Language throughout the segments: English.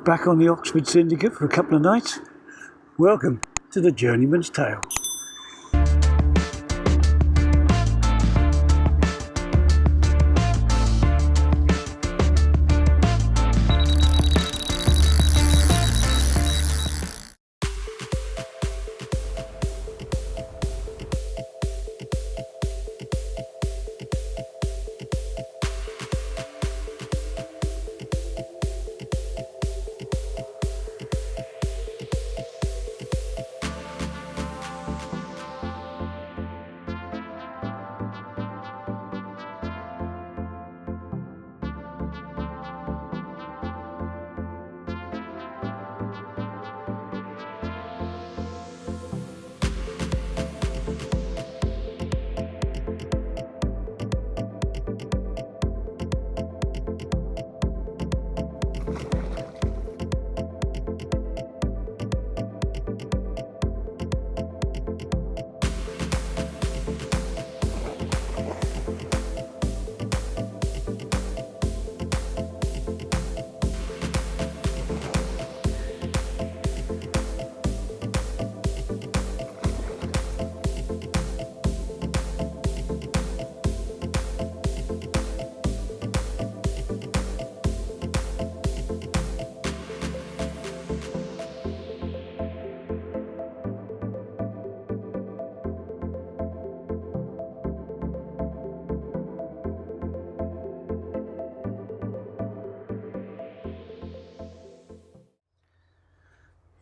back on the Oxford Syndicate for a couple of nights. Welcome to the Journeyman's Tales.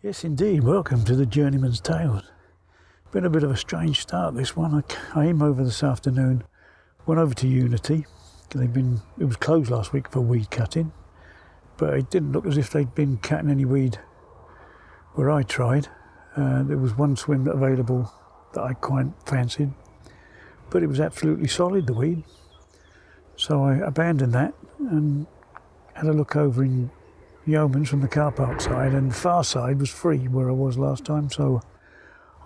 Yes indeed, welcome to the Journeyman's Tales. Been a bit of a strange start this one. I came over this afternoon, went over to Unity. It was closed last week for weed cutting, but it didn't look as if they'd been cutting any weed where I tried. There was one swim available that I quite fancied, but it was absolutely solid, the weed. So I abandoned that and had a look over in Yeomans from the Carp side, and the far side was free where I was last time, so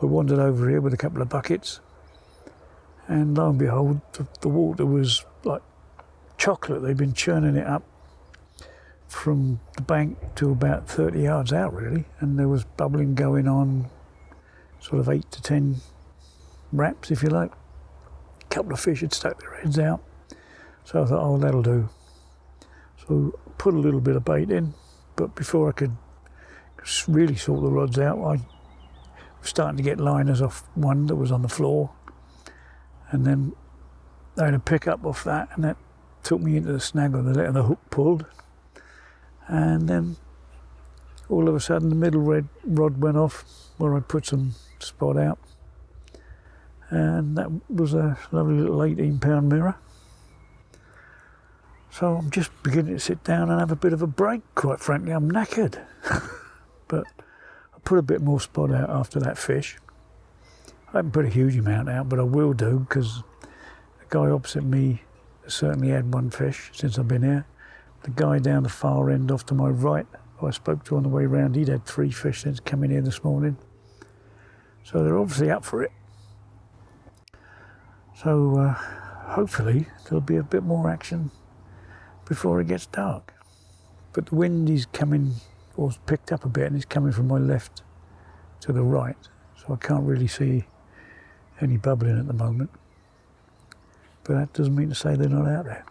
I wandered over here with a couple of buckets, and lo and behold, the water was like chocolate. They'd been churning it up from the bank to about 30 yards out really, and there was bubbling going on, sort of 8 to 10 wraps if you like. A couple of fish had stuck their heads out, so I thought, oh, that'll do. So put a little bit of bait in, but before I could really sort the rods out, I was starting to get liners off one that was on the floor, and then I had a pick up off that, and that took me into the snag of the hook pulled, and then all of a sudden the middle rod went off where I put some spot out, and that was a lovely little 18-pound mirror. So I'm just beginning to sit down and have a bit of a break, quite frankly. I'm knackered. But I put a bit more spot out after that fish. I haven't put a huge amount out, but I will do, because the guy opposite me certainly had one fish since I've been here. The guy down the far end off to my right, who I spoke to on the way round, he'd had 3 fish since coming here this morning. So they're obviously up for it. So hopefully there'll be a bit more action before it gets dark. But the wind is coming, or picked up a bit, and it's coming from my left to the right, so I can't really see any bubbling at the moment. But that doesn't mean to say they're not out there.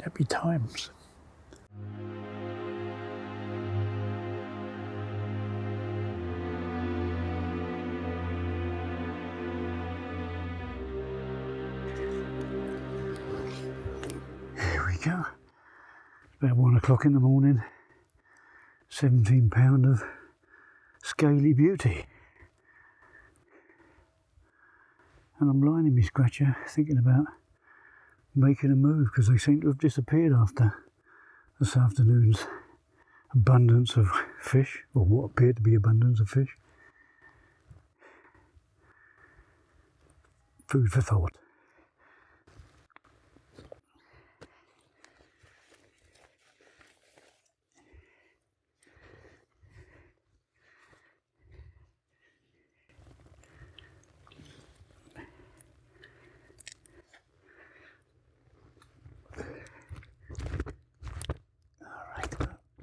Happy times. Go. About 1 o'clock in the morning, 17 pound of scaly beauty. And I'm lying in my scratcher thinking about making a move, because they seem to have disappeared after this afternoon's abundance of fish, or what appeared to be abundance of fish. Food for thought.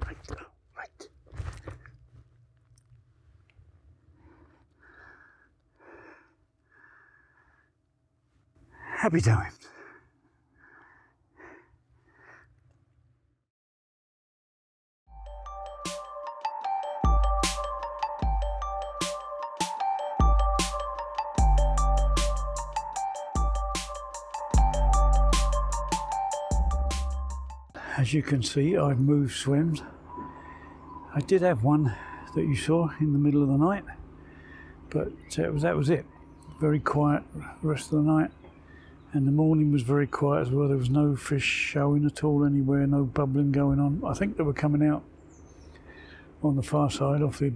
Right, go. Happy times. As you can see, I've moved swims. I did have one that you saw in the middle of the night, but that was it. Very quiet the rest of the night, and the morning was very quiet as well. There was no fish showing at all anywhere, no bubbling going on. I think they were coming out on the far side off the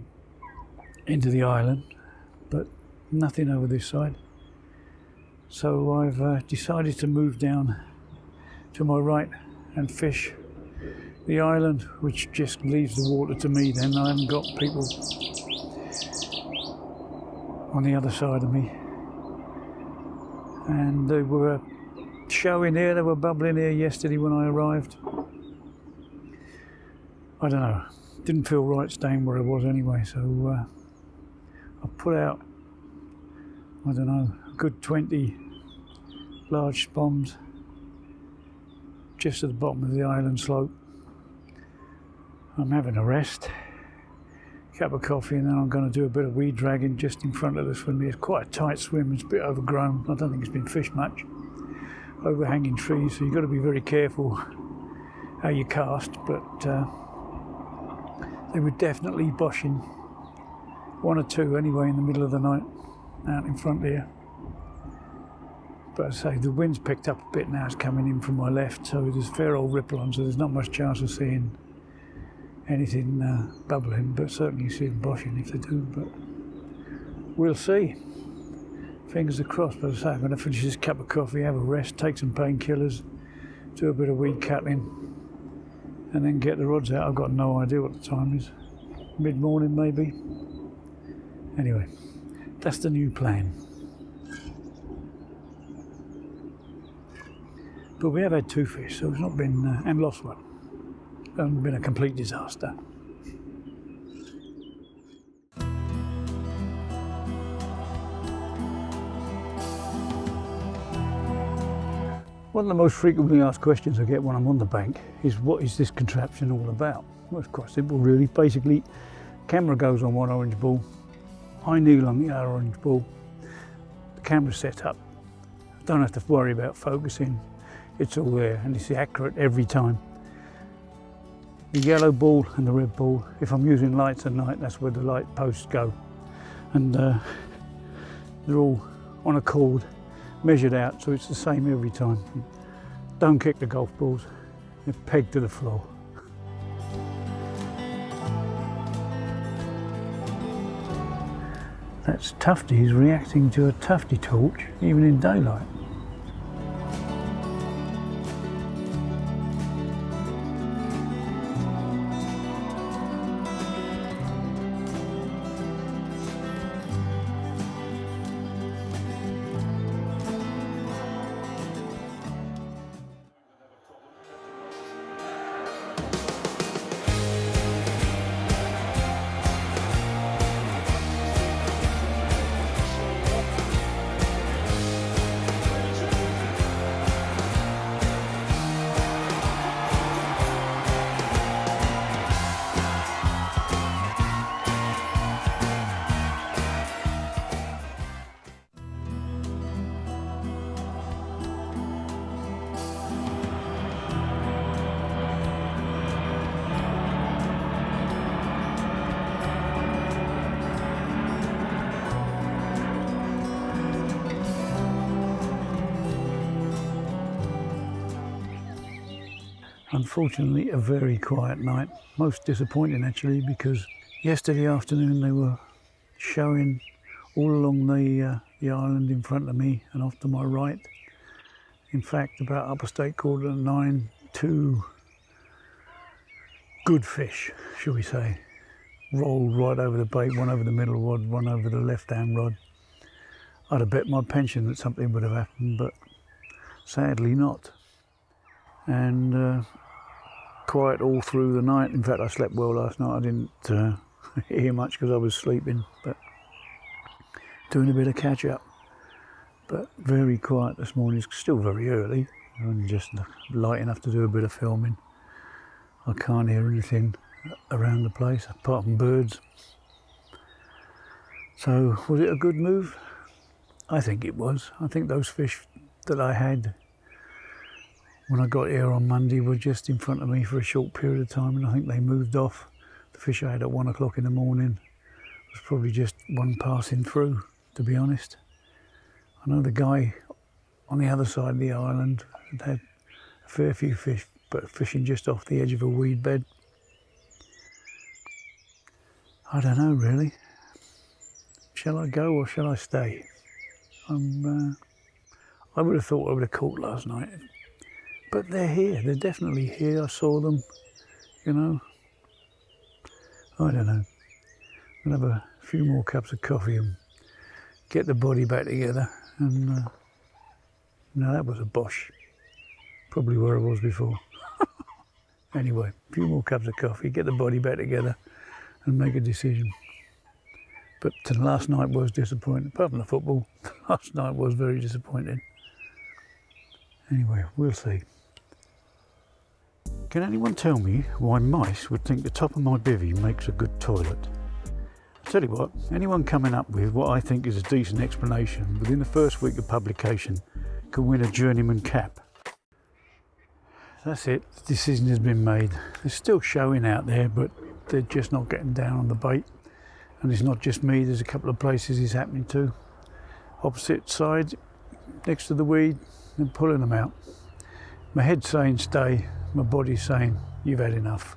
into the island, but nothing over this side. So I've decided to move down to my right and fish the island, which just leaves the water to me. Then I haven't got people on the other side of me, and they were showing here, they were bubbling here yesterday when I arrived. I don't know, didn't feel right staying where I was anyway, so I put out, I don't know, a good 20 large spoms just at the bottom of the island slope. I'm having a rest, cup of coffee, and then I'm going to do a bit of weed dragging just in front of the swim. It's quite a tight swim, it's a bit overgrown. I don't think it's been fished much. Overhanging trees, so you've got to be very careful how you cast, but they were definitely boshing, one or two anyway in the middle of the night out in front here. But as I say, the wind's picked up a bit now, it's coming in from my left, so there's a fair old ripple on, so there's not much chance of seeing anything bubbling, but certainly you see them boshing if they do, but we'll see. Fingers are crossed. But as I say, I'm going to finish this cup of coffee, have a rest, take some painkillers, do a bit of weed cutting, and then get the rods out. I've got no idea what the time is, mid-morning maybe. Anyway, that's the new plan. But we have had 2 fish, so it's not been, and lost one. It hasn't been a complete disaster. One of the most frequently asked questions I get when I'm on the bank is, what is this contraption all about? Well, it's quite simple really. Basically, camera goes on one orange ball, I kneel on the other orange ball, the camera's set up. I don't have to worry about focusing. It's all there and it's accurate every time. The yellow ball and the red ball, if I'm using lights at night, that's where the light posts go. And they're all on a cord, measured out, so it's the same every time. Don't kick the golf balls, they're pegged to the floor. That's Tufty, he's reacting to a Tufty torch, even in daylight. Unfortunately, a very quiet night. Most disappointing actually, because yesterday afternoon they were showing all along the island in front of me and off to my right. In fact, about upper state 9:15, 2 good fish, shall we say, rolled right over the bait, one over the middle rod, one over the left-hand rod. I'd have bet my pension that something would have happened, but sadly not. And quiet all through the night. In fact, I slept well last night. I didn't hear much because I was sleeping, but doing a bit of catch up. But very quiet this morning. It's still very early. I'm just light enough to do a bit of filming. I can't hear anything around the place apart from birds. So was it a good move? I think it was. I think those fish that I had when I got here on Monday were just in front of me for a short period of time, and I think they moved off. The fish I had at 1 o'clock in the morning was probably just one passing through, to be honest. I know the guy on the other side of the island had a fair few fish, but fishing just off the edge of a weed bed. I don't know really. Shall I go or shall I stay? I would have thought I would have caught last night, but they're here. They're definitely here. I saw them, you know. I don't know. I'll have a few more cups of coffee and get the body back together. And no, that was a bosh. Probably where I was before. Anyway, a few more cups of coffee, get the body back together and make a decision. But last night was disappointing. Apart from the football, last night was very disappointing. Anyway, we'll see. Can anyone tell me why mice would think the top of my bivvy makes a good toilet? I'll tell you what, anyone coming up with what I think is a decent explanation within the first week of publication can win a Journeyman cap. That's it, the decision has been made. They're still showing out there, but they're just not getting down on the bait. And it's not just me, there's a couple of places it's happening to. Opposite side, next to the weed, and pulling them out. My head's saying stay, my body's saying you've had enough.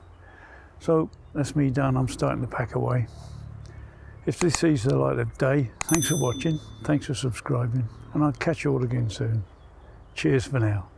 So that's me done, I'm starting to pack away. If this sees the light of day, thanks for watching, thanks for subscribing, and I'll catch you all again soon. Cheers for now.